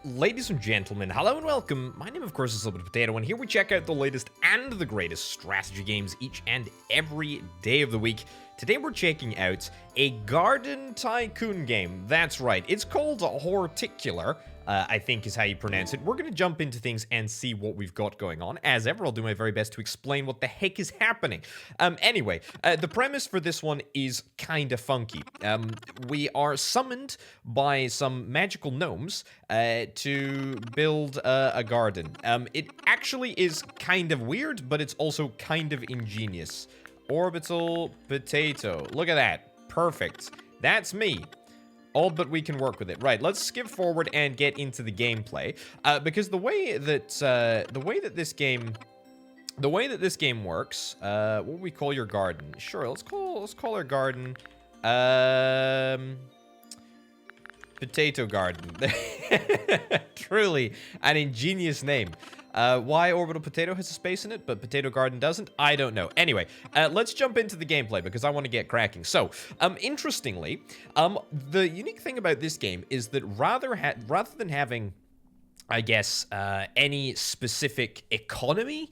Ladies and gentlemen, hello and welcome. My name, of course, is Little Potato, and here we check out the latest and the greatest strategy games each and every day of the week. Today we're checking out a garden tycoon game. That's right, it's called Horticular, I think is how you pronounce it. We're going to jump into things and see what we've got going on. As ever, I'll do my very best to explain what the heck is happening. Anyway, the premise for this one is kind of funky. We are summoned by some magical gnomes to build a garden. It actually is kind of weird, but it's also kind of ingenious. Orbital potato. Look at that. Perfect. That's me. All but we can work with it. Right, let's skip forward and get into the gameplay. Because the way that this game works, what would we call your garden? Sure, let's call our garden potato garden. Truly an ingenious name. Why Orbital Potato has a space in it, but Potato Garden doesn't? I don't know. Anyway, let's jump into the gameplay because I want to get cracking. So, interestingly, the unique thing about this game is that rather than having, I guess, any specific economy,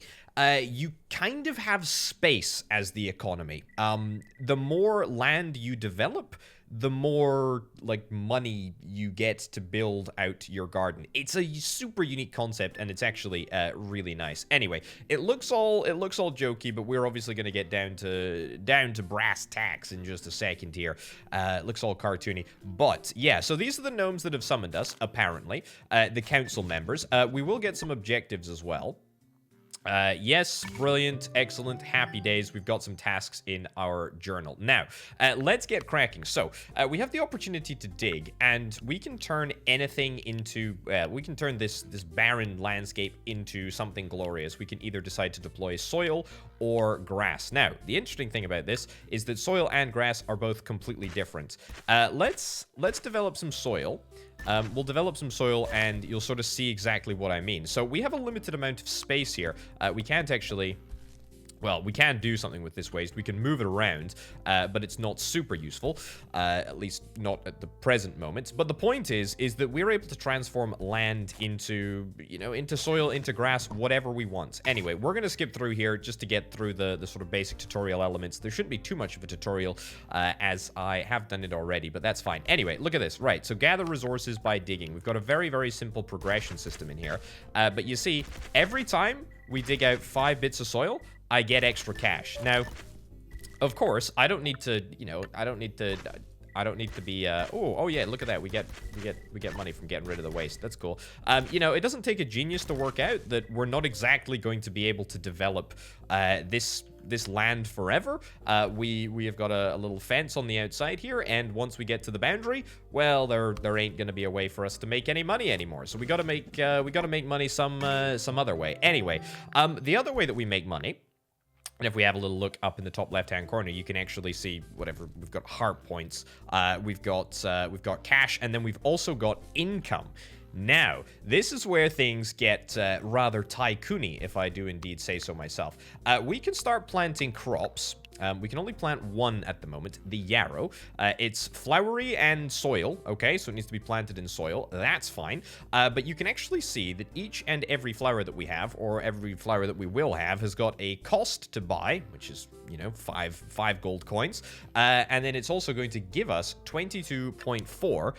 you kind of have space as the economy. The more land you develop, the more like money you get to build out your garden. It's a super unique concept, and it's actually really nice. Anyway, it looks all jokey, but we're obviously going to get down to brass tacks in just a second here. It looks all cartoony, but yeah. So these are the gnomes that have summoned us. Apparently, the council members. We will get some objectives as well. Yes, brilliant, excellent, happy days. We've got some tasks in our journal. Now, let's get cracking. So, we have the opportunity to dig, and we can turn anything into, we can turn this barren landscape into something glorious. We can either decide to deploy soil or grass. Now, the interesting thing about this is that soil and grass are both completely different. Let's develop some soil. We'll develop some soil, and you'll sort of see exactly what I mean. So we have a limited amount of space here. We can't actually... Well, we can do something with this waste. We can move it around, but it's not super useful, at least not at the present moment. But the point is that we're able to transform land into, into soil, into grass, whatever we want. Anyway, we're going to skip through here just to get through the sort of basic tutorial elements. There shouldn't be too much of a tutorial, as I have done it already, but that's fine. Anyway, look at this. Right, so gather resources by digging. We've got a very, very simple progression system in here. But you see, every time we dig out 5 bits of soil, I get extra cash. Now, of course, I don't need to, I don't need to be, oh yeah, look at that. We get money from getting rid of the waste. That's cool. It doesn't take a genius to work out that we're not exactly going to be able to develop, this land forever. We have got a little fence on the outside here, and once we get to the boundary, well, there ain't gonna be a way for us to make any money anymore. So we gotta make money some other way. Anyway, the other way that we make money, and if we have a little look up in the top left-hand corner, you can actually see whatever. We've got heart points, we've got cash, and then we've also got income. Now, this is where things get rather tycoony, if I do indeed say so myself. We can start planting crops. We can only plant one at the moment, the yarrow. It's flowery and soil, okay? So it needs to be planted in soil. That's fine. But you can actually see that each and every flower that we have, or every flower that we will have, has got a cost to buy, which is, five gold coins. And then it's also going to give us 22.4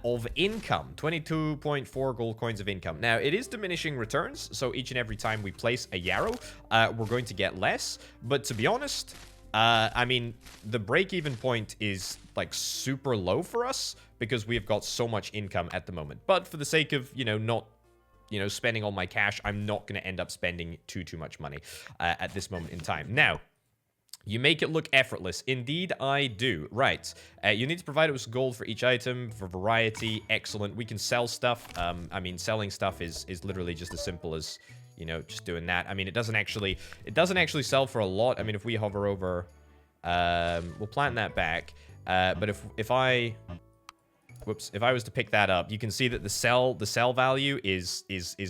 of income. 22.4 gold coins of income. Now, it is diminishing returns, so each and every time we place a yarrow, we're going to get less. But to be honest... I mean, the break-even point is, like, super low for us because we've got so much income at the moment. But for the sake of, not, spending all my cash, I'm not going to end up spending too much money at this moment in time. Now, you make it look effortless. Indeed, I do. Right. You need to provide us with gold for each item, for variety. Excellent. We can sell stuff. I mean, selling stuff is literally just as simple as... just doing that. I mean, it doesn't actually sell for a lot. I mean, if we hover over, we'll plant that back. But if I was to pick that up, you can see that the sell value is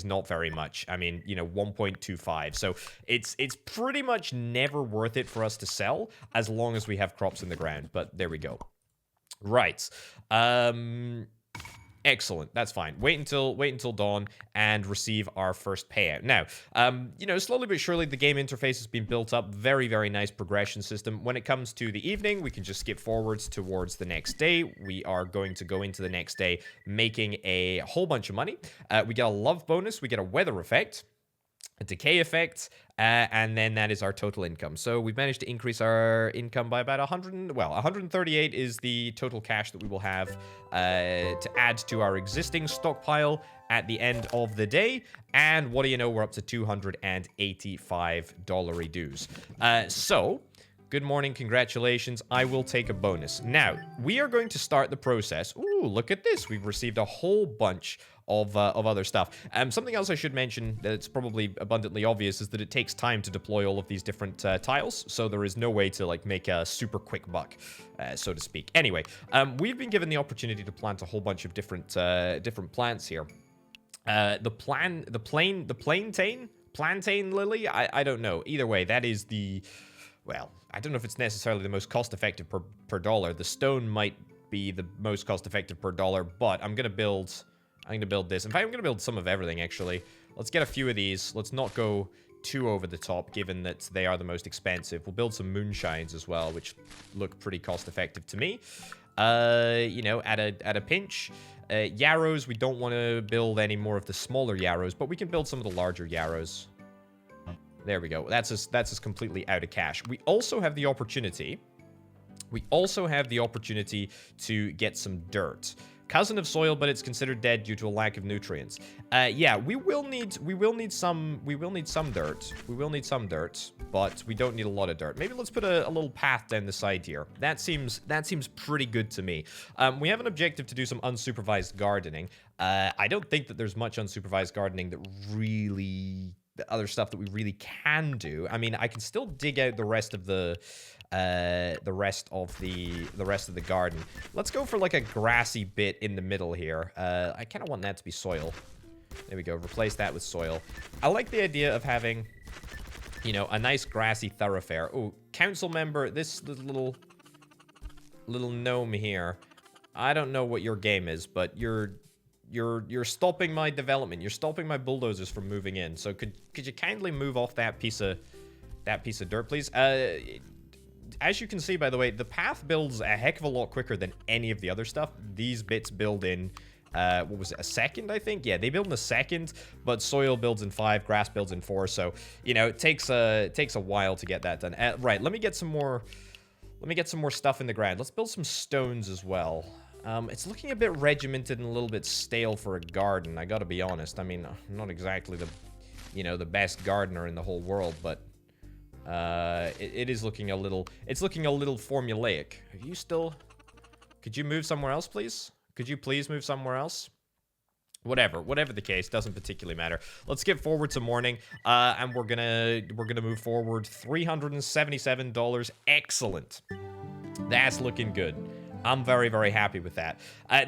not very much. I mean, 1.25. So it's pretty much never worth it for us to sell as long as we have crops in the ground. But there we go. Right. Excellent. That's fine. Wait until dawn and receive our first payout. Now, you know, slowly but surely the game interface has been built up. Very, very nice progression system. When it comes to the evening, we can just skip forwards towards the next day. We are going to go into the next day making a whole bunch of money. We get a love bonus. We get a weather effect, a decay effect, and then that is our total income. So we've managed to increase our income by about 138 is the total cash that we will have to add to our existing stockpile at the end of the day. And what do you know, we're up to $285 dues. So good morning, congratulations. I will take a bonus. Now, we are going to start the process. Ooh, look at this. We've received a whole bunch of other stuff. Something else I should mention that's probably abundantly obvious is that it takes time to deploy all of these different tiles, so there is no way to like make a super quick buck, so to speak. Anyway, we've been given the opportunity to plant a whole bunch of different plants here. The plantain lily. I don't know. Either way, that is the, well, I don't know if it's necessarily the most cost-effective per dollar. The stone might be the most cost-effective per dollar, but I'm gonna build this. In fact, I'm gonna build some of everything, actually. Let's get a few of these. Let's not go too over the top, given that they are the most expensive. We'll build some moonshines as well, which look pretty cost-effective to me. You know, at a pinch. Yarrows, we don't want to build any more of the smaller yarrows, but we can build some of the larger yarrows. There we go. That's us completely out of cash. We also have the opportunity to get some dirt. Cousin of soil, but it's considered dead due to a lack of nutrients. Yeah, we will need some dirt. We will need some dirt, but we don't need a lot of dirt. Maybe let's put a little path down the side here. That seems pretty good to me. We have an objective to do some unsupervised gardening. I don't think that there's much unsupervised gardening that really, the other stuff that we really can do. I mean, I can still dig out the rest of the rest of the garden. Let's go for like a grassy bit in the middle here. I kind of want that to be soil. There we go. Replace that with soil. I like the idea of having, you know, a nice grassy thoroughfare. Oh, council member, this little gnome here. I don't know what your game is, but you're stopping my development. You're stopping my bulldozers from moving in. So could you kindly move off that piece of dirt, please? As you can see, by the way, the path builds a heck of a lot quicker than any of the other stuff. These bits build in, what was it, a second, I think? Yeah, they build in a second, but soil builds in 5, grass builds in 4, so, you know, it takes a while to get that done. Right, let me get some more stuff in the ground. Let's build some stones as well. It's looking a bit regimented and a little bit stale for a garden, I gotta be honest. I mean, I'm not exactly the best gardener in the whole world, but it is looking a little, it's looking a little formulaic. Are you still, could you move somewhere else, please? Could you please move somewhere else? Whatever the case, doesn't particularly matter. Let's skip forward to morning, and we're gonna move forward $377. Excellent. That's looking good. I'm very, very happy with that.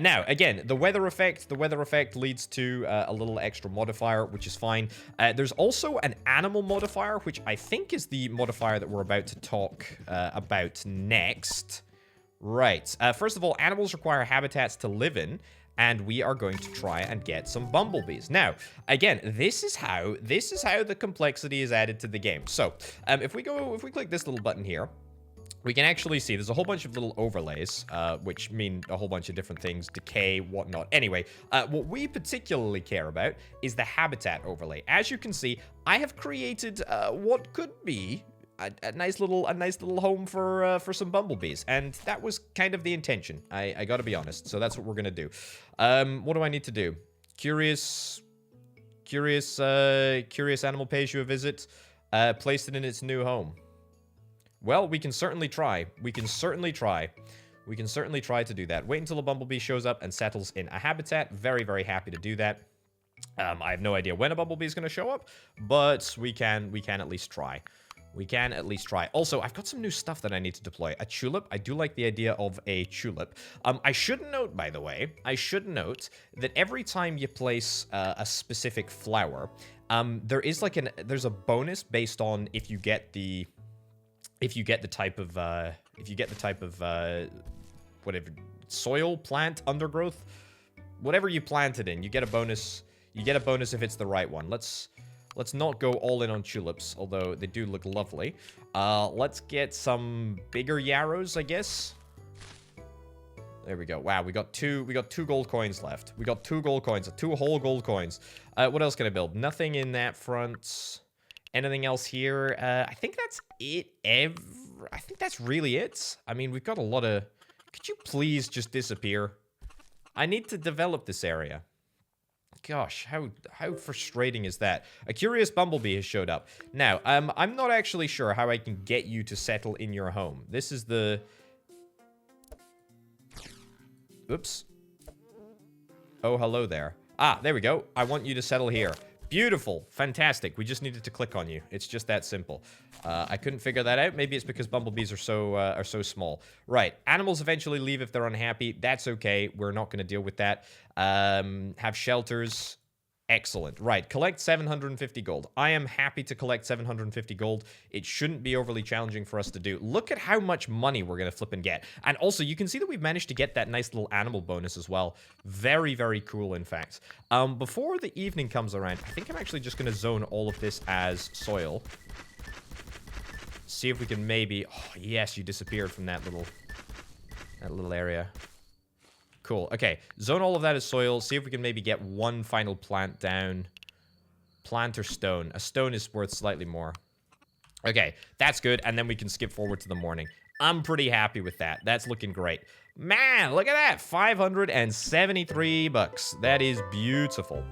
Now, again, the weather effect leads to a little extra modifier, which is fine. There's also an animal modifier, which I think is the modifier that we're about to talk about next. Right. First of all, animals require habitats to live in, and we are going to try and get some bumblebees. Now, again, this is how the complexity is added to the game. So, if we click this little button here, we can actually see there's a whole bunch of little overlays, which mean a whole bunch of different things, decay, whatnot. Anyway, what we particularly care about is the habitat overlay. As you can see, I have created what could be a nice little home for some bumblebees, and that was kind of the intention. I gotta be honest. So that's what we're gonna do. What do I need to do? Curious animal pays you a visit. Place it in its new home. Well, we can certainly try. We can certainly try to do that. Wait until a bumblebee shows up and settles in a habitat. Very, very happy to do that. I have no idea when a bumblebee is going to show up, but we can at least try. We can at least try. Also, I've got some new stuff that I need to deploy. A tulip. I do like the idea of a tulip. I should note, by the way, that every time you place a specific flower, there's a bonus based on if you get the type of whatever, soil, plant, undergrowth. whatever you plant it in, you get a bonus. You get a bonus if it's the right one. Let's not go all in on tulips, although they do look lovely. Let's get some bigger yarrows, I guess. There we go. Wow, we got two gold coins left. We got 2 gold coins, 2 whole gold coins. What else can I build? Nothing in that front. Anything else here? I think that's it. I think that's really it. I mean, we've got a lot of... Could you please just disappear? I need to develop this area. Gosh, how frustrating is that? A curious bumblebee has showed up. Now, I'm not actually sure how I can get you to settle in your home. This is the... Oops. Oh, hello there. Ah, there we go. I want you to settle here. Beautiful. Fantastic. We just needed to click on you. It's just that simple. I couldn't figure that out. Maybe it's because bumblebees are so small. Right. Animals eventually leave if they're unhappy. That's okay. We're not going to deal with that. Have shelters. Excellent. Right. Collect 750 gold. I am happy to collect 750 gold. It shouldn't be overly challenging for us to do. Look at how much money we're going to flip and get. And also, you can see that we've managed to get that nice little animal bonus as well. Very, very cool, in fact. Before the evening comes around, I think I'm actually just going to zone all of this as soil. See if we can maybe... Oh, yes, you disappeared from that little area. Cool. Okay. Zone all of that as soil. See if we can maybe get one final plant down. Plant or stone. A stone is worth slightly more. Okay. That's good. And then we can skip forward to the morning. I'm pretty happy with that. That's looking great. Man, look at that. 573 bucks. That is beautiful.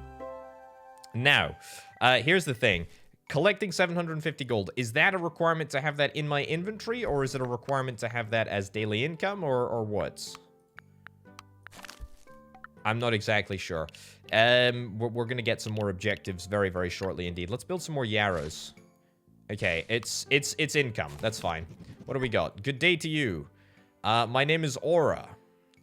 Now, here's the thing. Collecting 750 gold. Is that a requirement to have that in my inventory? Or is it a requirement to have that as daily income? Or what? I'm not exactly sure. We're going to get some more objectives very, very shortly indeed. Let's build some more yarrows. Okay, it's income. That's fine. What do we got? Good day to you. My name is Aura,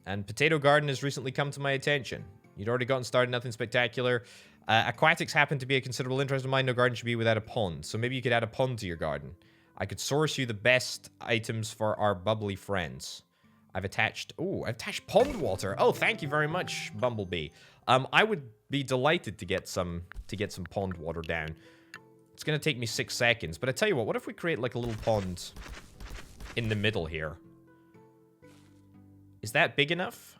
and Potato Garden has recently come to my attention. You'd already gotten started, nothing spectacular. Aquatics happen to be a considerable interest of mine. No garden should be without a pond, so maybe you could add a pond to your garden. I could source you the best items for our bubbly friends. I've attached pond water. Oh, thank you very much, Bumblebee. I would be delighted to get some pond water down. It's gonna take me 6 seconds, but I tell you what if we create like a little pond in the middle here? Is that big enough?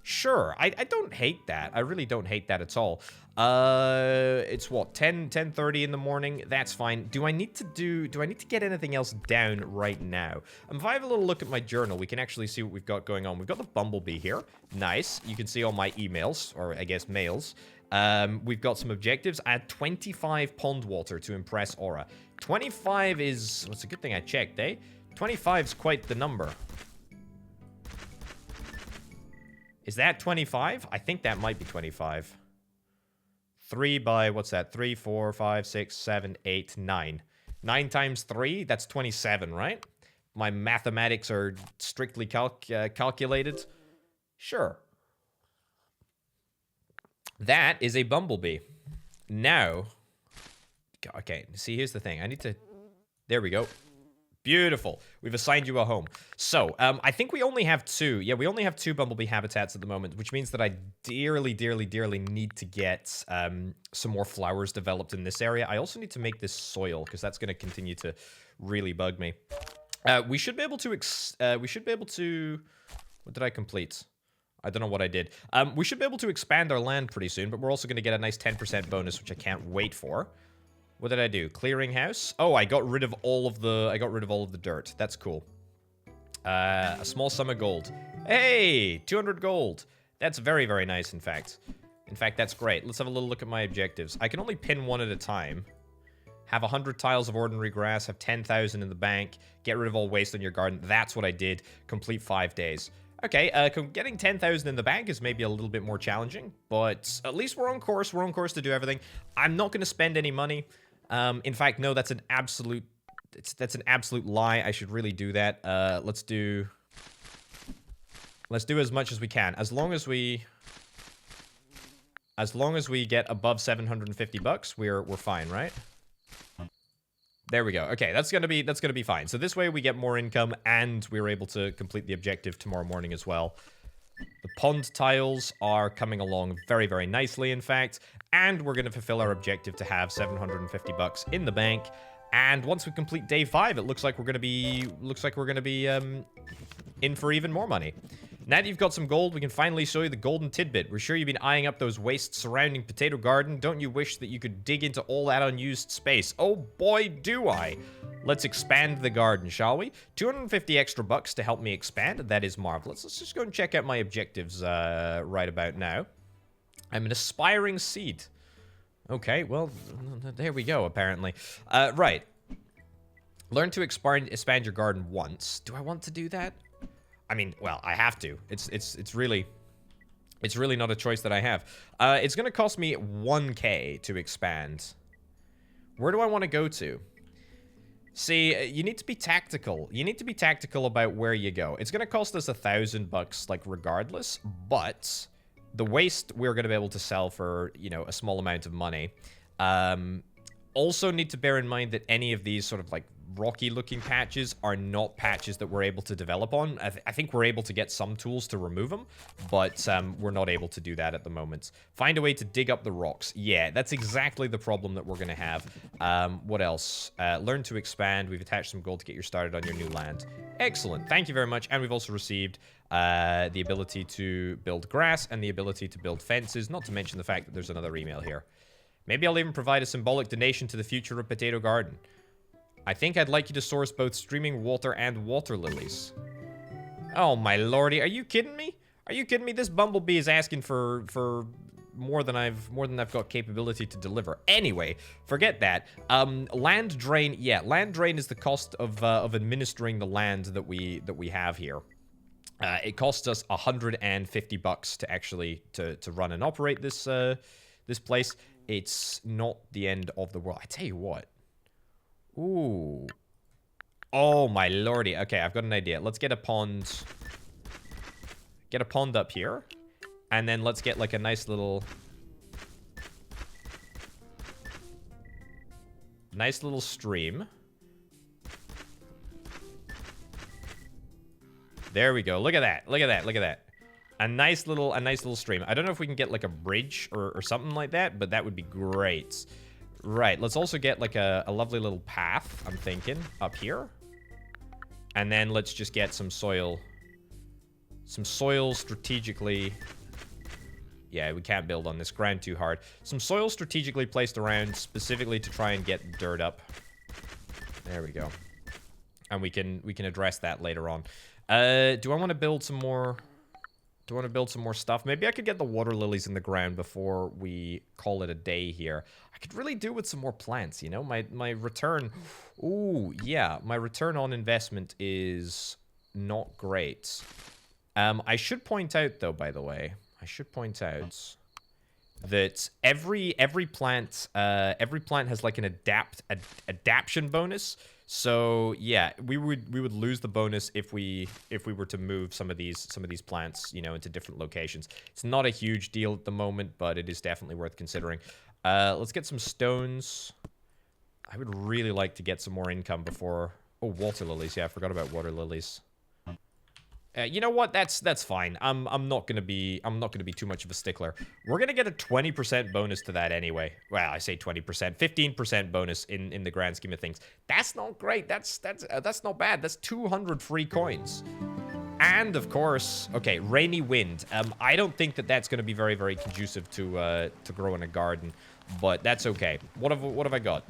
Sure, I don't hate that. I really don't hate that at all. It's what, 10:30 in the morning? That's fine. Do I need to get anything else down right now? If I have a little look at my journal, we can actually see what we've got going on. We've got the bumblebee here. Nice. You can see all my emails, or I guess mails. We've got some objectives. Add 25 pond water to impress Aura. 25 is... Well, it's a good thing I checked, eh? 25 is quite the number. Is that 25? I think that might be 25. 3 by, what's that? 3, 4, 5, 6, 7, 8, 9. 9 times 3, that's 27, right? My mathematics are strictly calculated. Sure. That is a bumblebee. Now, okay, see, here's the thing. I need to... There we go. Beautiful. We've assigned you a home. So, I think we only have 2. Yeah, we only have 2 bumblebee habitats at the moment, which means that I dearly, dearly, dearly need to get some more flowers developed in this area. I also need to make this soil, because that's going to continue to really bug me. We should be able to... What did I complete? I don't know what I did. We should be able to expand our land pretty soon, but we're also going to get a nice 10% bonus, which I can't wait for. What did I do? Clearing house? Oh, I got rid of all of the dirt. That's cool. A small sum of gold. Hey, 200 gold. That's very, very nice, in fact. In fact, that's great. Let's have a little look at my objectives. I can only pin one at a time. Have 100 tiles of ordinary grass. Have 10,000 in the bank. Get rid of all waste on your garden. That's what I did. Complete 5 days. Okay, getting 10,000 in the bank is maybe a little bit more challenging, but at least we're on course. We're on course to do everything. I'm not going to spend any money. In fact, no, that's an absolute lie. I should really do that. Let's do as much as we can. As long as we get above 750 bucks, we're fine, right? There we go. Okay, that's gonna be fine. So this way we get more income and we're able to complete the objective tomorrow morning as well. The pond tiles are coming along very, very nicely, in fact. And we're going to fulfill our objective to have 750 bucks in the bank. And once we complete day 5, it looks like we're going to be in for even more money. Now that you've got some gold, we can finally show you the golden tidbit. We're sure you've been eyeing up those wastes surrounding Potato Garden. Don't you wish that you could dig into all that unused space? Oh boy, do I. Let's expand the garden, shall we? 250 extra bucks to help me expand. That is marvelous. Let's just go and check out my objectives right about now. I'm an aspiring seed. Okay, well, there we go, apparently. Right. Learn to expand your garden once. Do I want to do that? I mean, well, I have to. It's really not a choice that I have. It's gonna cost me 1K to expand. Where do I want to go to? See, you need to be tactical. You need to be tactical about where you go. It's gonna cost us $1,000, like, regardless, but the waste we're gonna be able to sell for, you know, a small amount of money. Also need to bear in mind that any of these sort of, like, rocky looking patches are not patches that we're able to develop on. I think we're able to get some tools to remove them, but we're not able to do that at the moment. Find a way to dig up the rocks. Yeah, that's exactly the problem that we're going to have. What else? Learn to expand. We've attached some gold to get you started on your new land. Excellent. Thank you very much. And we've also received the ability to build grass and the ability to build fences, not to mention the fact that there's another email here. Maybe I'll even provide a symbolic donation to the future of Potato Garden. I think I'd like you to source both streaming water and water lilies. Oh my lordy, are you kidding me? Are you kidding me? This bumblebee is asking for more than I've got capability to deliver. Anyway, forget that. Land drain, yeah, land drain is the cost of administering the land that we have here. It costs us 150 bucks to actually to run and operate this this place. It's not the end of the world. I tell you what. Ooh. Oh, my lordy. Okay, I've got an idea. Let's get a pond. Get a pond up here. And then let's get, like, a nice little... nice little stream. There we go. Look at that. Look at that. Look at that. A nice little stream. I don't know if we can get, like, a bridge or something like that, but that would be great. Right, let's also get, like, a lovely little path, I'm thinking, up here. And then let's just get some soil. Some soil strategically... Yeah, we can't build on this ground too hard. Some soil strategically placed around, specifically to try and get dirt up. There we go. And we can address that later on. Do I want to build some more... Do I want to build some more stuff? Maybe I could get the water lilies in the ground before we call it a day here. I could really do with some more plants, you know? My return... Ooh, yeah. My return on investment is not great. I should point out, though, by the way. I should point out that every plant has, like, an adaption bonus. So yeah, we would lose the bonus if we were to move some of these plants, you know, into different locations. It's not a huge deal at the moment, but it is definitely worth considering. Let's get some stones. I would really like to get some more income before... Oh, water lilies. Yeah, I forgot about water lilies. You know what? That's fine. I'm not gonna be too much of a stickler. We're gonna get a 20% bonus to that anyway. Well, I say 20%, 15% bonus in the grand scheme of things. That's not great. That's not bad. That's 200 free coins. And of course, okay, rainy wind. I don't think that's gonna be very, very conducive to growing a garden, but that's okay. What have I got?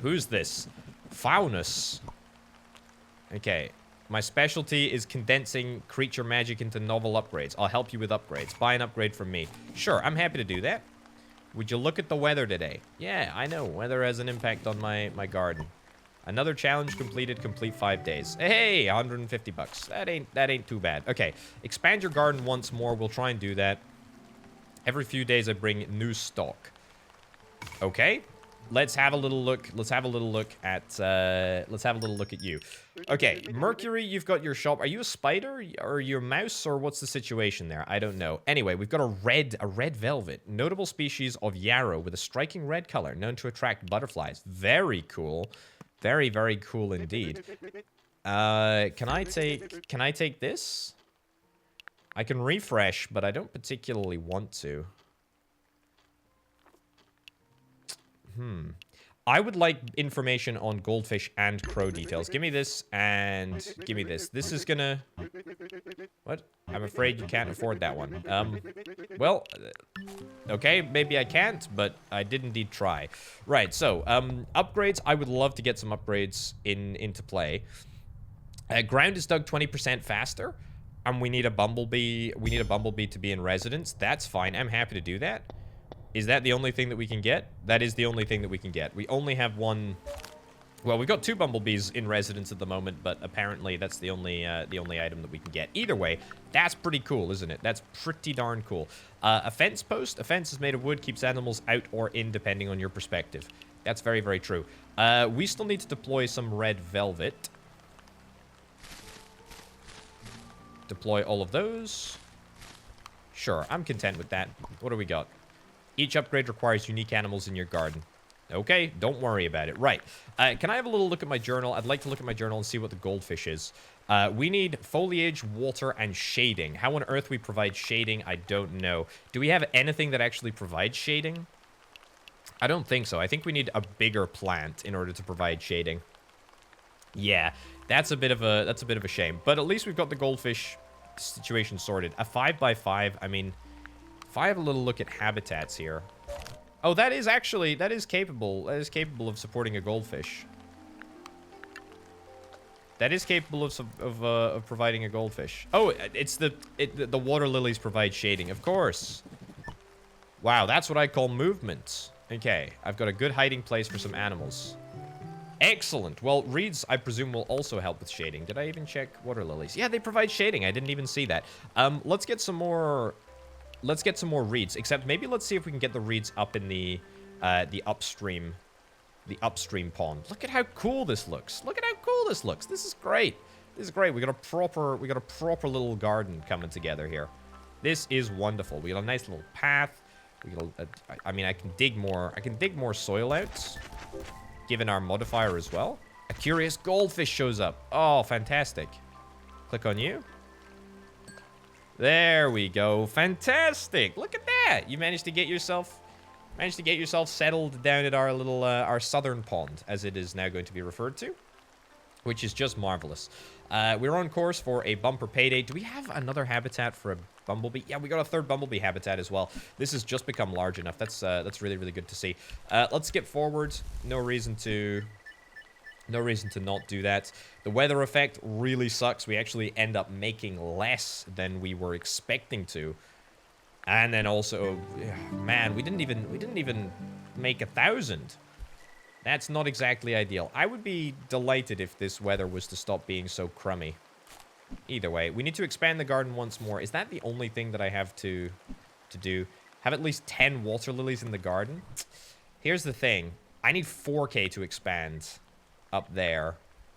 Who's this? Faunus. Okay. My specialty is condensing creature magic into novel upgrades. I'll help you with upgrades. Buy an upgrade from me. Sure, I'm happy to do that. Would you look at the weather today? Yeah, I know. Weather has an impact on my garden. Another challenge completed. Complete 5 days. Hey, 150 bucks. That ain't too bad. Okay, expand your garden once more. We'll try and do that. Every few days I bring new stock. Okay. Let's have a little look. Let's have a little look at you. Okay, Mercury, you've got your shop. Are you a spider or you a mouse or what's the situation there? I don't know. Anyway, we've got a red velvet, notable species of yarrow with a striking red color, known to attract butterflies. Very cool. Very, very cool indeed. Can I take this? I can refresh, but I don't particularly want to. I would like information on goldfish and crow details. Give me this and give me this. This is gonna... What? I'm afraid you can't afford that one. Well, okay, maybe I can't, but I did indeed try. Right, so, upgrades. I would love to get some upgrades into play. Ground is dug 20% faster, and we need a bumblebee. We need a bumblebee to be in residence. That's fine. I'm happy to do that. Is that the only thing that we can get? That is the only thing that we can get. We only have one... Well, we've got 2 bumblebees in residence at the moment, but apparently that's the only item that we can get. Either way, that's pretty cool, isn't it? That's pretty darn cool. A fence post. A fence is made of wood, keeps animals out or in, depending on your perspective. That's very, very true. We still need to deploy some red velvet. Deploy all of those. Sure, I'm content with that. What do we got? Each upgrade requires unique animals in your garden. Okay, don't worry about it. Right. Can I have a little look at my journal? I'd like to look at my journal and see what the goldfish is. We need foliage, water, and shading. How on earth we provide shading, I don't know. Do we have anything that actually provides shading? I don't think so. I think we need a bigger plant in order to provide shading. Yeah, that's a bit of a shame. But at least we've got the goldfish situation sorted. A 5x5, I mean... If I have a little look at habitats here. Oh, that is capable. That is capable of supporting a goldfish. That is capable of providing a goldfish. Oh, it's the water lilies provide shading, of course. Wow, that's what I call movement. Okay, I've got a good hiding place for some animals. Excellent. Well, reeds, I presume, will also help with shading. Did I even check water lilies? Yeah, they provide shading. I didn't even see that. Let's get some more... Let's get some more reeds. Except maybe let's see if we can get the reeds up in the upstream pond. Look at how cool this looks. Look at how cool this looks. This is great. This is great. We got a proper little garden coming together here. This is wonderful. We got a nice little path. We got I mean, I can dig more soil out, given our modifier as well. A curious goldfish shows up. Oh, fantastic. Click on you. There we go. Fantastic. Look at that. You managed to get yourself settled down at our little our southern pond, as it is now going to be referred to, which is just marvelous. We're on course for a bumper payday. Do we have another habitat for a bumblebee? Yeah, we got a 3rd bumblebee habitat as well. This has just become large enough. That's really, really good to see. Let's skip forward. No reason to not do that. The weather effect really sucks. We actually end up making less than we were expecting to. And then also, man, we didn't even make 1,000. That's not exactly ideal. I would be delighted if this weather was to stop being so crummy. Either way, we need to expand the garden once more. Is that the only thing that I have to do? Have at least 10 water lilies in the garden? Here's the thing. I need 4K to expand up there,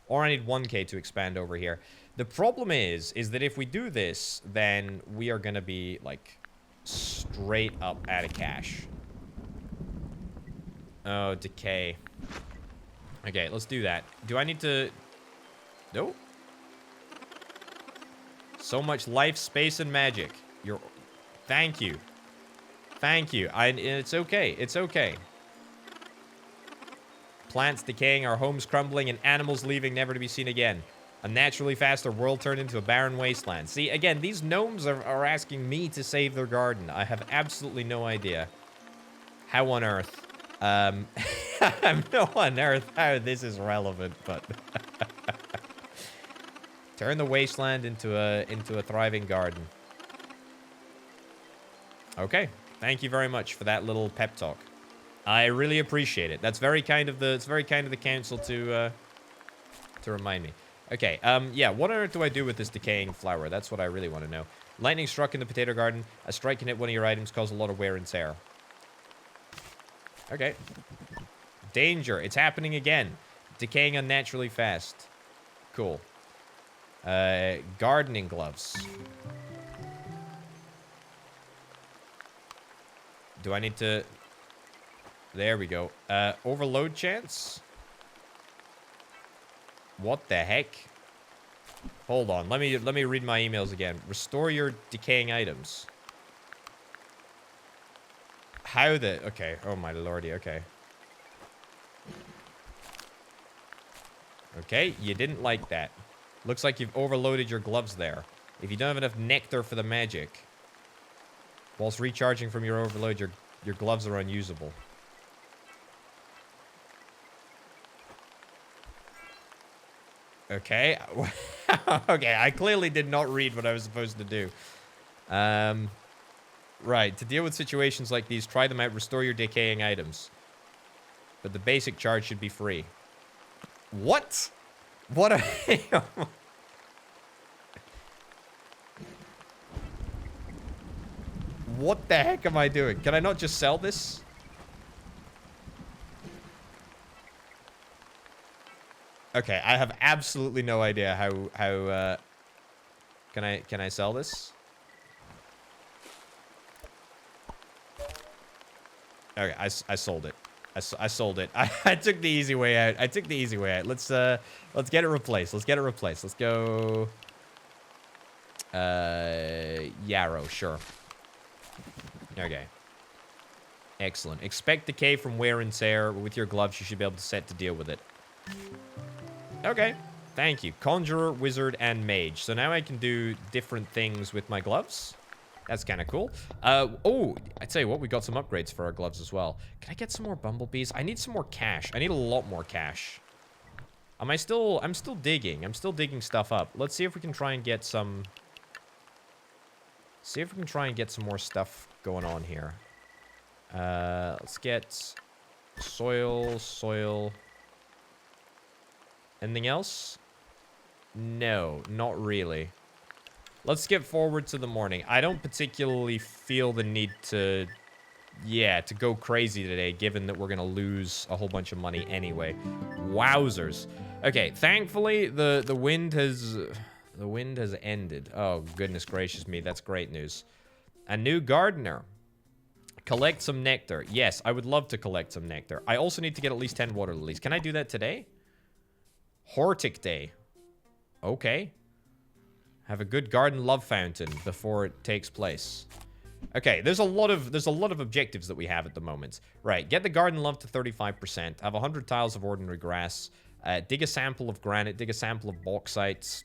or I need 1K to expand over here. The problem is that if we do this, then we are gonna be like straight up out of cash. Oh, decay. Okay, let's do that. Do I need to... Nope. So much life, space, and magic. Thank you. Thank you. It's okay. It's okay. Plants decaying, our homes crumbling, and animals leaving never to be seen again. A naturally faster world turned into a barren wasteland. See, again, these gnomes are asking me to save their garden. I have absolutely no idea. How on earth? I have no on earth how this is relevant, but... Turn the wasteland into a thriving garden. Okay. Thank you very much for that little pep talk. I really appreciate it. That's very kind of the council to remind me. Okay, yeah, what on earth do I do with this decaying flower? That's what I really want to know. Lightning struck in the potato garden. A strike can hit one of your items, cause a lot of wear and tear. Okay. Danger. It's happening again. Decaying unnaturally fast. Cool. Gardening gloves. Do I need to... There we go. Overload chance? What the heck? Hold on. Let me read my emails again. Restore your decaying items. How the... Okay. Oh, my lordy. Okay. Okay. You didn't like that. Looks like you've overloaded your gloves there. If you don't have enough nectar for the magic, whilst recharging from your overload, your gloves are unusable. Okay. Okay, I clearly did not read what I was supposed to do. Right. To deal with situations like these, try them out. Restore your decaying items. But the basic charge should be free. What? What are... What the heck am I doing? Can I not just sell this? Okay, I have absolutely no idea how can I sell this? Okay, I sold it. I sold it. I took the easy way out. I took the easy way out. Let's get it replaced. Let's get it replaced. Let's go Yarrow, sure. Okay. Excellent. Expect decay from wear and tear. With your gloves, you should be able to set to deal with it. Okay. Thank you. Conjurer, wizard, and mage. So now I can do different things with my gloves. That's kind of cool. Oh, I tell you what, we got some upgrades for our gloves as well. Can I get some more bumblebees? I need some more cash. I need a lot more cash. I'm still digging. I'm still digging stuff up. Let's see if we can try and get some... See if we can try and get some more stuff going on here. Let's get soil. Anything else? No, not really. Let's skip forward to the morning. I don't particularly feel the need to, to go crazy today, given that we're going to lose a whole bunch of money anyway. Wowzers. Okay, thankfully, the wind has ended. Oh, goodness gracious me. That's great news. A new gardener. Collect some nectar. Yes, I would love to collect some nectar. I also need to get at least 10 water lilies. Can I do that today? Hortic day. Okay. Have a good garden love fountain before it takes place. Okay, there's a lot of objectives that we have at the moment. Right, get the garden love to 35%. Have 100 tiles of ordinary grass. Dig a sample of granite. Dig a sample of bauxite.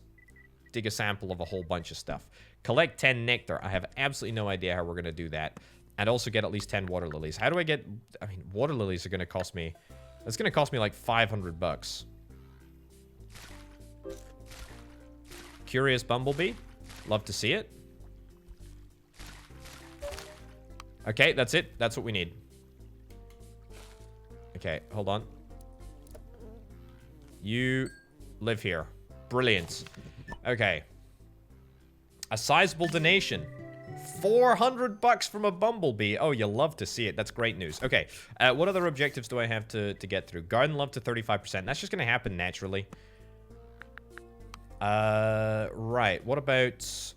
Dig a sample of a whole bunch of stuff. Collect 10 nectar. I have absolutely no idea how we're going to do that. And also get at least 10 water lilies. How do I get... I mean, water lilies are going to cost me... It's going to cost me like 500 bucks. Curious bumblebee. Love to see it. Okay, that's it. That's what we need. Okay, hold on. You live here. Brilliant. Okay. A sizable donation. 400 bucks from a bumblebee. Oh, you love to see it. That's great news. Okay, what other objectives do I have to get through? Garden love to 35%. That's just going to happen naturally. Right. What about...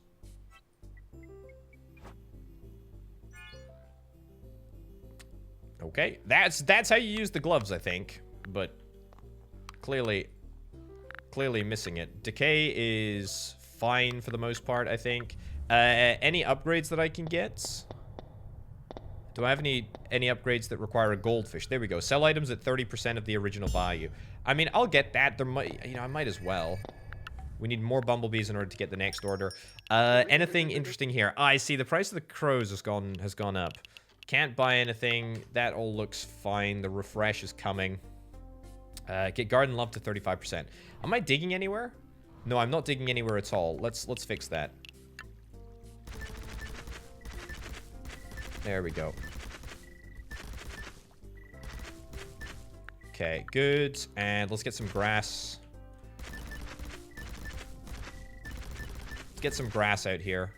Okay, that's how you use the gloves, I think. But clearly missing it. Decay is fine for the most part, I think. Any upgrades that I can get? Do I have any upgrades that require a goldfish? There we go. Sell items at 30% of the original value. I mean, I'll get that. There might, I might as well. We need more bumblebees in order to get the next order. Anything interesting here? I see the price of the crows has gone up. Can't buy anything. That all looks fine. The refresh is coming. Get garden love to 35%. Am I digging anywhere? No, I'm not digging anywhere at all. Let's fix that. There we go. Okay, good. And let's get some grass. Let's get some grass out here.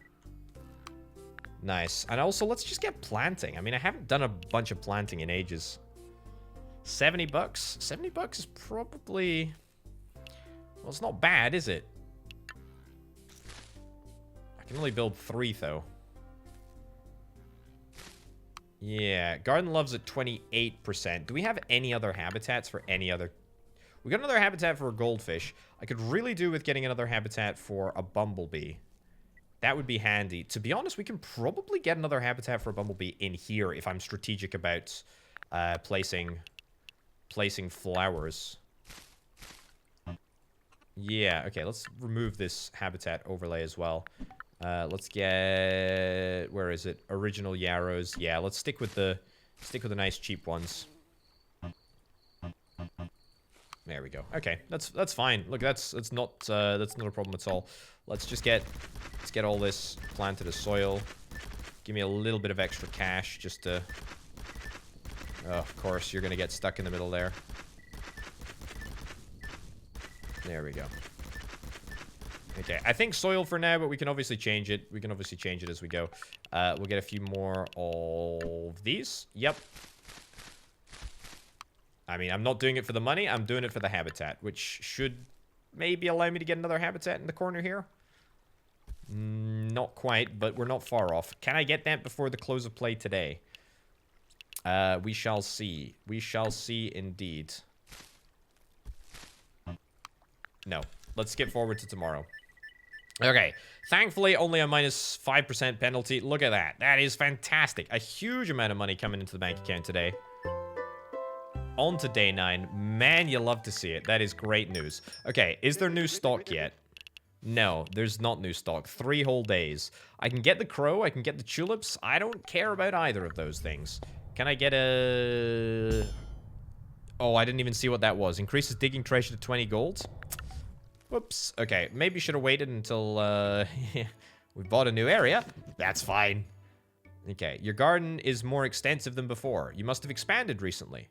Nice. And also, let's just get planting. I mean, I haven't done a bunch of planting in ages. 70 bucks? 70 bucks is probably... Well, it's not bad, is it? I can only build 3, though. Yeah, garden love's at 28%. Do we have any other habitats for any other... We got another habitat for a goldfish. I could really do with getting another habitat for a bumblebee. That would be handy. To be honest, we can probably get another habitat for a bumblebee in here if I'm strategic about placing flowers. Yeah, okay, let's remove this habitat overlay as well. Let's get... Where is it? Original yarrows. Yeah, let's stick with the nice cheap ones. There we go. Okay, that's fine. Look, that's not a problem at all. Let's get all this planted as soil. Give me a little bit of extra cash just to... Oh, of course, you're gonna get stuck in the middle there. There we go. Okay, I think soil for now, but we can obviously change it. We can obviously change it as we go. We'll get a few more of these. Yep. I mean, I'm not doing it for the money. I'm doing it for the habitat, which should maybe allow me to get another habitat in the corner here. Not quite, but we're not far off. Can I get that before the close of play today? We shall see. We shall see indeed. No. Let's skip forward to tomorrow. Okay. Thankfully, only a minus 5% penalty. Look at that. That is fantastic. A huge amount of money coming into the bank account today. On to day 9. Man, you love to see it. That is great news. Okay, is there new stock yet? No, there's not new stock. 3 whole days. I can get the crow. I can get the tulips. I don't care about either of those things. Can I get a... Oh, I didn't even see what that was. Increases digging treasure to 20 gold. Whoops. Okay, maybe should have waited until we bought a new area. That's fine. Okay, your garden is more extensive than before. You must have expanded recently.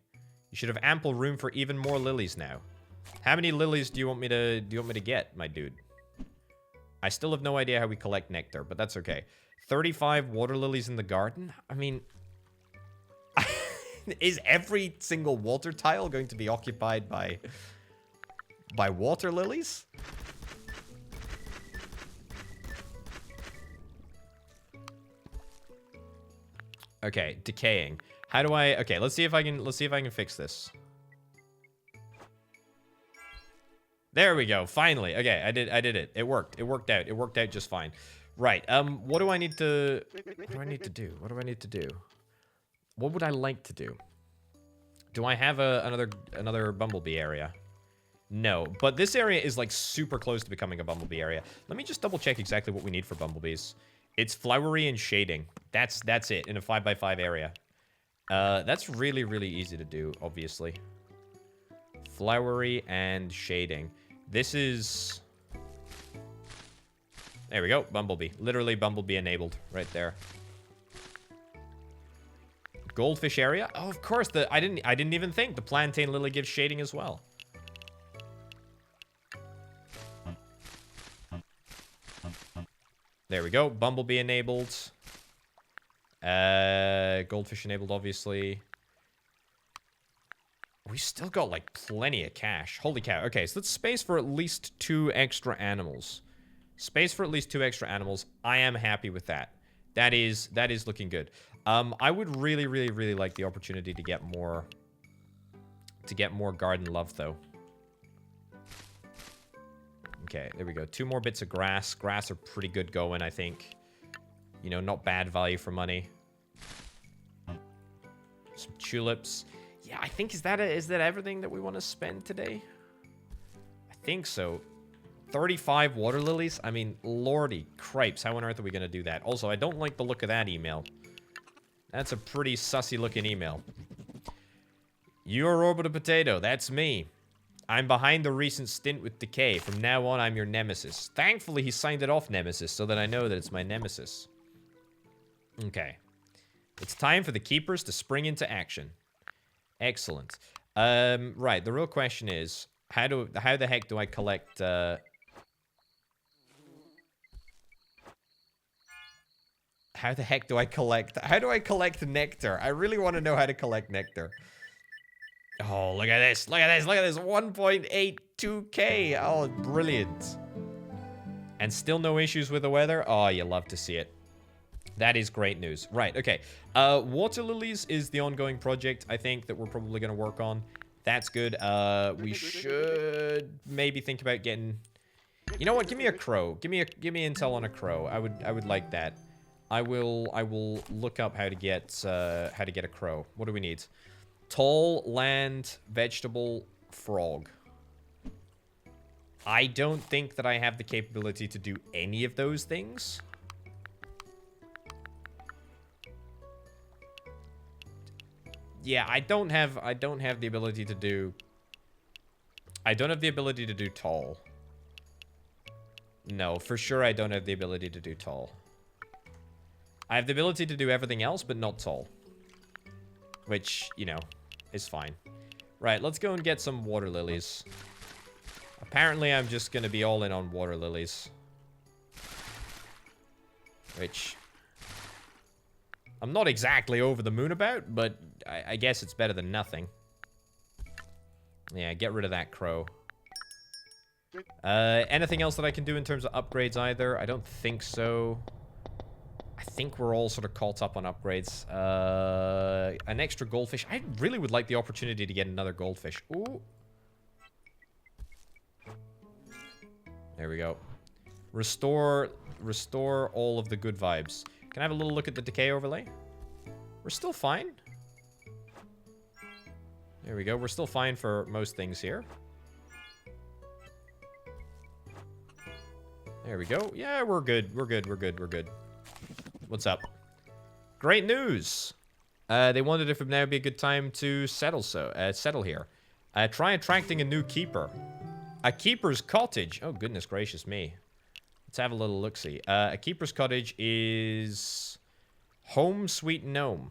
You should have ample room for even more lilies now. How many lilies do you want me to get, my dude? I still have no idea how we collect nectar, but that's okay. 35 water lilies in the garden? I mean, is every single water tile going to be occupied by water lilies? Okay, decaying. How do I... Okay, let's see if I can fix this. There we go. Finally. Okay, I did it. It worked. It worked out. It worked out just fine. Right. What do I need to... What do I need to do? What do I need to do? What would I like to do? Do I have another bumblebee area? No, but this area is like super close to becoming a bumblebee area. Let me just double check exactly what we need for bumblebees. It's flowery and shading. That's it in a 5x5 area. That's really, really easy to do, obviously. Flowery and shading. This is... There we go, bumblebee. Literally bumblebee enabled right there. Goldfish area? Oh, of course, I didn't even think the plantain lily gives shading as well. There we go. Bumblebee enabled. Goldfish enabled, obviously. We still got, like, plenty of cash. Holy cow. Okay, so let's space for at least 2 extra animals. Space for at least 2 extra animals. I am happy with that. That is looking good. I would really, really, really like the opportunity to get more garden love, though. Okay, there we go. 2 more bits of grass. Grass are pretty good going, I think. You know, not bad value for money. Some tulips. Yeah, I think, is that everything that we want to spend today? I think so. 35 water lilies? I mean, lordy cripes. How on earth are we going to do that? Also, I don't like the look of that email. That's a pretty sussy looking email. You're Orbital Potato. That's me. I'm behind the recent stint with Decay. From now on, I'm your nemesis. Thankfully, he signed it off nemesis, so that I know that it's my nemesis. Okay. It's time for the keepers to spring into action. Excellent. Right, the real question is, how the heck do I collect, How do I collect nectar? I really want to know how to collect nectar. Oh, look at this. Look at this. Look at this. 1.82k. Oh, brilliant. And still no issues with the weather? Oh, you love to see it. That is great news. Right, okay. Water lilies is the ongoing project, I think, that we're probably going to work on. That's good. We should maybe think about getting... You know what? Give me a crow. Give me intel on a crow. I would like that. I will look up how to get a crow. What do we need? Tall, land, vegetable, frog. I don't think that I have the capability to do any of those things. Yeah, I don't have the ability to do... I don't have the ability to do tall. No, for sure I don't have the ability to do tall. I have the ability to do everything else, but not tall. Which, you know, is fine. Right, let's go and get some water lilies. Apparently, I'm just going to be all in on water lilies. Which... I'm not exactly over the moon about, but I guess it's better than nothing. Yeah, get rid of that crow. Anything else that I can do in terms of upgrades either? I don't think so. I think we're all sort of caught up on upgrades. An extra goldfish. I really would like the opportunity to get another goldfish. Ooh. There we go. Restore all of the good vibes. Can I have a little look at the decay overlay? We're still fine. There we go. We're still fine for most things here. There we go. Yeah, we're good. We're good. We're good. We're good. What's up? Great news. They wondered if it would now be a good time to settle here. Try attracting a new keeper. A keeper's cottage. Oh, goodness gracious me. Let's have a little look-see. A keeper's cottage is Home Sweet Gnome.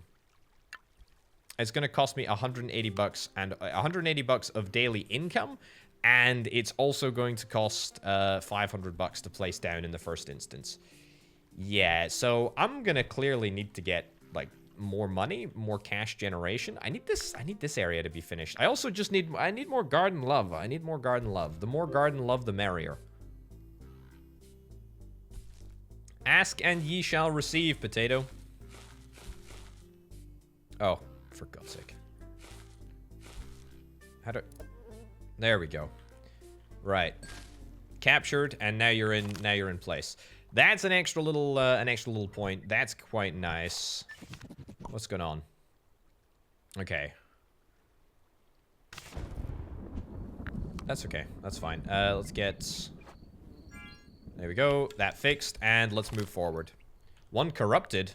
It's going to cost me 180 bucks and 180 bucks of daily income, and it's also going to cost 500 bucks to place down in the first instance. Yeah, so I'm going to clearly need to get like more money, more cash generation. I need this area to be finished. I also just need more garden love. I need more garden love. The more garden love, the merrier. Ask and ye shall receive, potato. Oh, for God's sake. There we go. Right. Captured, and now you're in place. That's an extra little point. That's quite nice. What's going on? Okay. That's okay. That's fine. Let's get... There we go. That fixed. And let's move forward. One corrupted.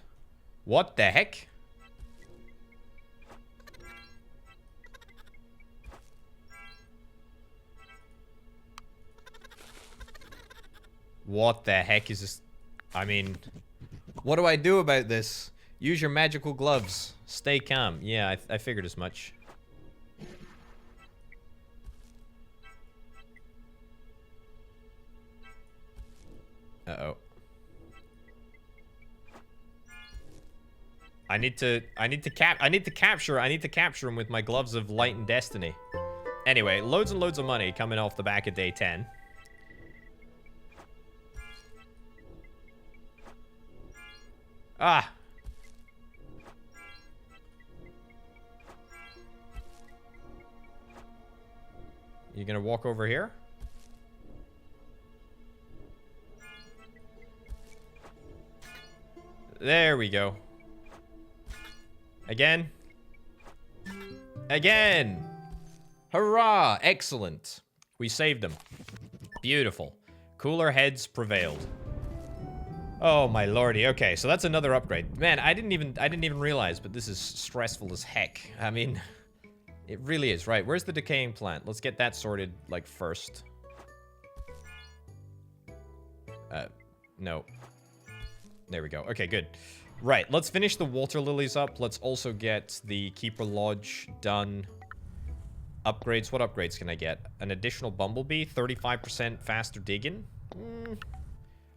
What the heck? What the heck is this? I mean, what do I do about this? Use your magical gloves. Stay calm. Yeah, I figured as much. Uh-oh. I need to capture him with my gloves of light and destiny. Anyway, loads and loads of money coming off the back of day 10. Ah. You gonna walk over here? There we go. Again. Again. Hurrah! Excellent. We saved them. Beautiful. Cooler heads prevailed. Oh my lordy. Okay, so that's another upgrade. Man, I didn't even realize, but this is stressful as heck. I mean, it really is. Right, where's the decaying plant? Let's get that sorted, like, first. No. There we go. Okay, good. Right, let's finish the water lilies up. Let's also get the Keeper Lodge done. Upgrades. What upgrades can I get? An additional bumblebee, 35% faster digging.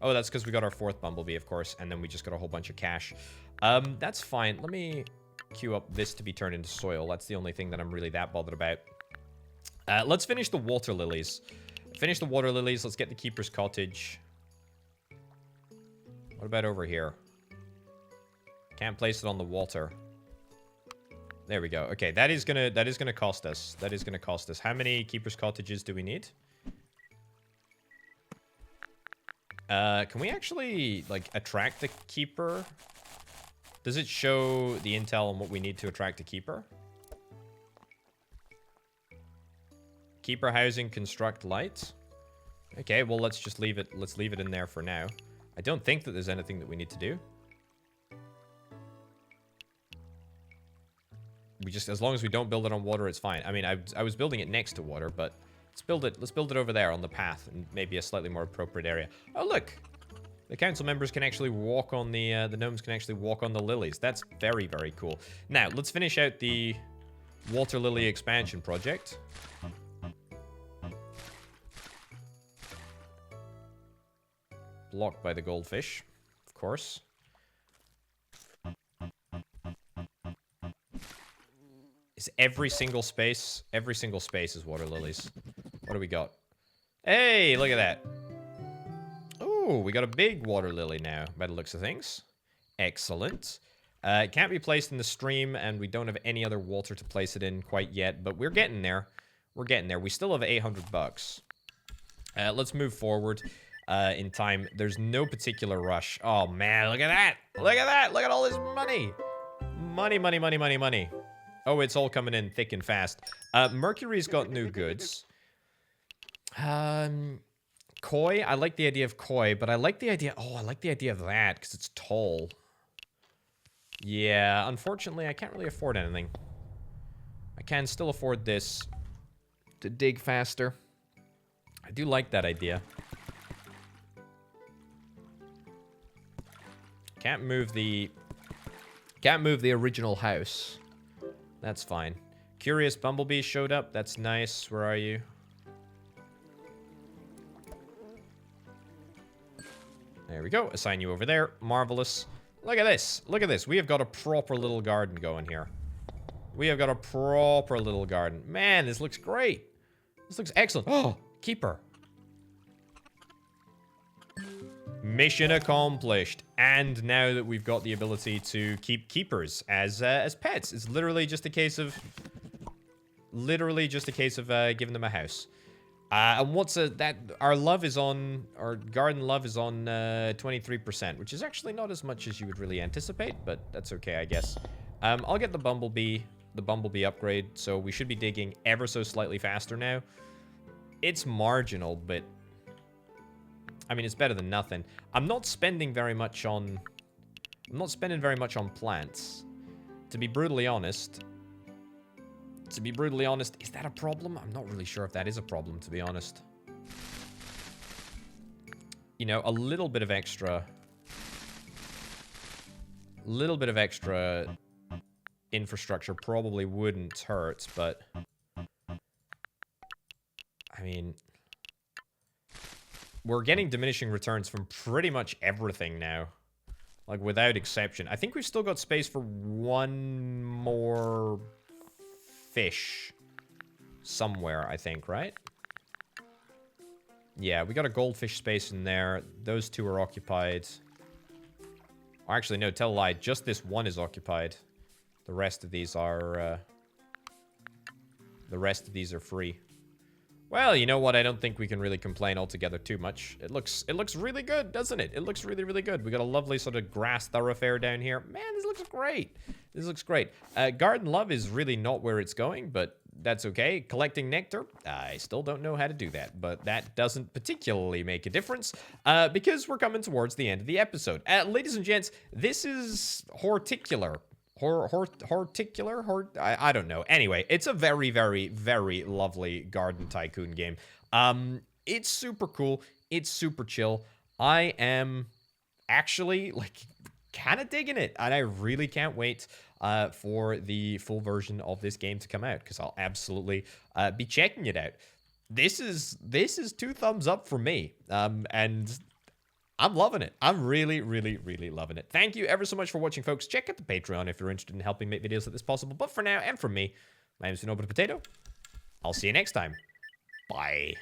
Oh, that's because we got our 4th bumblebee, of course, and then we just got a whole bunch of cash. That's fine. Let me queue up this to be turned into soil. That's the only thing that I'm really that bothered about. Let's finish the water lilies. Finish the water lilies. Let's get the Keeper's Cottage. What about over here? Can't place it on the water. There we go. Okay, that is gonna cost us. That is gonna cost us. How many keeper's cottages do we need? Can we actually, like, attract the keeper? Does it show the intel on what we need to attract a keeper? Keeper housing, construct light. Okay, well, let's just leave it. Let's leave it in there for now. I don't think that there's anything that we need to do. We just, as long as we don't build it on water, it's fine. I mean, I was building it next to water, but let's build it over there on the path and maybe a slightly more appropriate area. Oh, look. The council members can actually walk on the gnomes can actually walk on the lilies. That's very, very cool. Now, let's finish out the water lily expansion project. Blocked by the goldfish, of course. Is every single space is water lilies. What do we got? Hey, look at that. Oh, we got a big water lily now, by the looks of things. Excellent. It can't be placed in the stream, and we don't have any other water to place it in quite yet, but we're getting there. We're getting there. We still have 800 bucks. Let's move forward in time. There's no particular rush. Oh, man, look at that. Look at that. Look at all this money. Money, money, money, money, money. Oh, it's all coming in thick and fast. Mercury's got new goods. Koi. I like the idea of koi, but I like the idea... Oh, I like the idea of that, because it's tall. Yeah, unfortunately, I can't really afford anything. I can still afford this to dig faster. I do like that idea. Can't move the original house. That's fine. Curious Bumblebee showed up. That's nice. Where are you? There we go. Assign you over there. Marvelous. Look at this. Look at this. We have got a proper little garden going here. We have got a proper little garden. Man, this looks great. This looks excellent. Oh, keeper. Mission accomplished. And now that we've got the ability to keep keepers as pets, it's literally just a case of giving them a house. And what's that? Our garden love is on 23%, which is actually not as much as you would really anticipate, but that's okay, I guess. I'll get the bumblebee upgrade, so we should be digging ever so slightly faster now. It's marginal, but I mean, it's better than nothing. I'm not spending very much on plants. To be brutally honest, is that a problem? I'm not really sure if that is a problem, to be honest. You know, a little bit of extra infrastructure probably wouldn't hurt, but I mean, we're getting diminishing returns from pretty much everything now. Like, without exception. I think we've still got space for one more fish somewhere, I think, right? Yeah, we got a goldfish space in there. Those two are occupied. Oh, actually, no, tell a lie. Just this one is occupied. The rest of these are free. Well, you know what? I don't think we can really complain altogether too much. It looks really good, doesn't it? It looks really, really good. We got a lovely sort of grass thoroughfare down here. Man, this looks great. This looks great. Garden Love is really not where it's going, but that's okay. Collecting nectar, I still don't know how to do that, but that doesn't particularly make a difference because we're coming towards the end of the episode. Ladies and gents, this is Horticular. Horticular? I don't know. Anyway, it's a very, very, very lovely garden tycoon game. It's super cool. It's super chill. I am actually, like, kind of digging it. And I really can't wait for the full version of this game to come out, because I'll absolutely be checking it out. This is 2 thumbs up for me. And I'm loving it. I'm really, really, really loving it. Thank you ever so much for watching, folks. Check out the Patreon if you're interested in helping make videos like this possible. But for now, and from me, my name is Horticular. I'll see you next time. Bye.